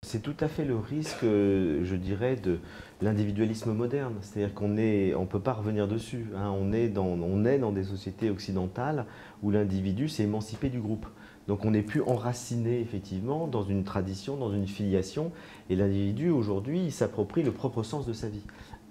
C'est tout à fait le risque, je dirais, de l'individualisme moderne. C'est-à-dire qu'on ne peut pas revenir dessus, hein. On est dans des sociétés occidentales où l'individu s'est émancipé du groupe. Donc on n'est plus enraciné effectivement dans une tradition, dans une filiation. Et l'individu aujourd'hui, il s'approprie le propre sens de sa vie.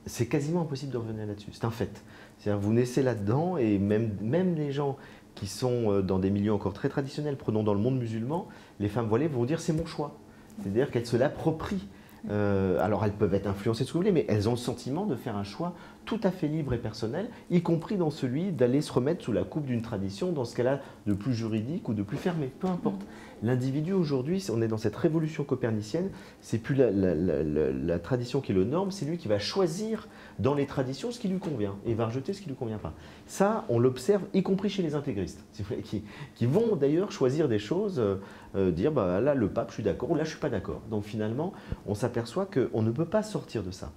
C'est quasiment impossible de revenir là-dessus, c'est un fait. C'est-à-dire vous naissez là-dedans et même les gens qui sont dans des milieux encore très traditionnels, prenons dans le monde musulman, les femmes voilées vont dire c'est mon choix. C'est-à-dire qu'elles se l'approprient. Alors elles peuvent être influencées de ce que vous voulez, mais elles ont le sentiment de faire un choix tout à fait libre et personnel, y compris dans celui d'aller se remettre sous la coupe d'une tradition, dans ce cas-là, de plus juridique ou de plus fermé, peu importe. L'individu aujourd'hui, on est dans cette révolution copernicienne, c'est plus la tradition qui est le norme, c'est lui qui va choisir dans les traditions ce qui lui convient et va rejeter ce qui ne lui convient pas. Ça, on l'observe, y compris chez les intégristes, qui vont d'ailleurs choisir des choses, dire bah, là le pape je suis d'accord ou là je ne suis pas d'accord. Donc finalement, on s'aperçoit qu'on ne peut pas sortir de ça.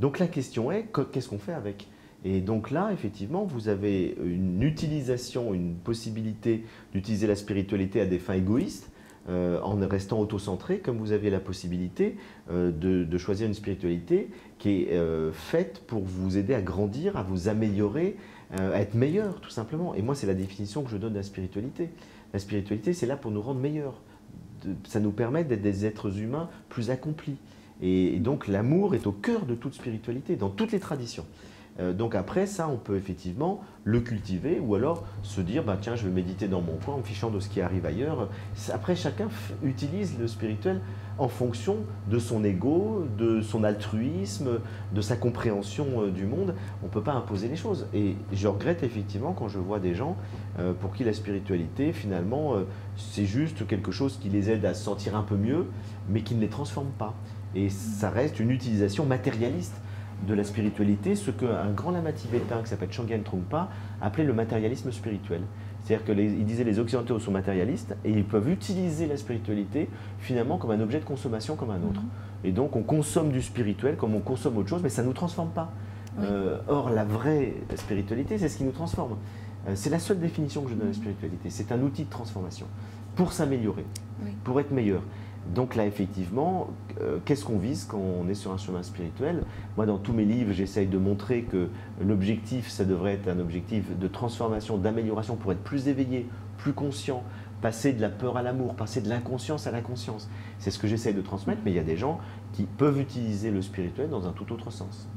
Donc la question est, qu'est-ce qu'on fait avec? Et donc là, effectivement, vous avez une utilisation, une possibilité d'utiliser la spiritualité à des fins égoïstes, en restant auto-centré, comme vous avez la possibilité de choisir une spiritualité qui est faite pour vous aider à grandir, à vous améliorer, à être meilleur, tout simplement. Et moi, c'est la définition que je donne de la spiritualité. La spiritualité, c'est là pour nous rendre meilleurs. Ça nous permet d'être des êtres humains plus accomplis. Et donc l'amour est au cœur de toute spiritualité, dans toutes les traditions. Donc après ça, on peut effectivement le cultiver ou alors se dire bah, tiens, je vais méditer dans mon coin en me fichant de ce qui arrive ailleurs. Après, chacun utilise le spirituel en fonction de son ego, de son altruisme, de sa compréhension du monde. On ne peut pas imposer les choses. Et je regrette effectivement quand je vois des gens pour qui la spiritualité, finalement, c'est juste quelque chose qui les aide à se sentir un peu mieux, mais qui ne les transforme pas. Et ça reste une utilisation matérialiste de la spiritualité, ce qu'un grand lama tibétain qui s'appelle Chögyam Trungpa appelait le matérialisme spirituel. C'est-à-dire qu'il disait les occidentaux sont matérialistes et ils peuvent utiliser la spiritualité finalement comme un objet de consommation comme un autre. Et donc on consomme du spirituel comme on consomme autre chose, mais ça ne nous transforme pas. Or la vraie spiritualité, c'est ce qui nous transforme. C'est la seule définition que je donne à la spiritualité. C'est un outil de transformation pour s'améliorer, pour être meilleur. Donc là, effectivement, qu'est-ce qu'on vise quand on est sur un chemin spirituel? Moi, dans tous mes livres, j'essaye de montrer que l'objectif, ça devrait être un objectif de transformation, d'amélioration pour être plus éveillé, plus conscient, passer de la peur à l'amour, passer de l'inconscience à la conscience. C'est ce que j'essaye de transmettre, mais il y a des gens qui peuvent utiliser le spirituel dans un tout autre sens.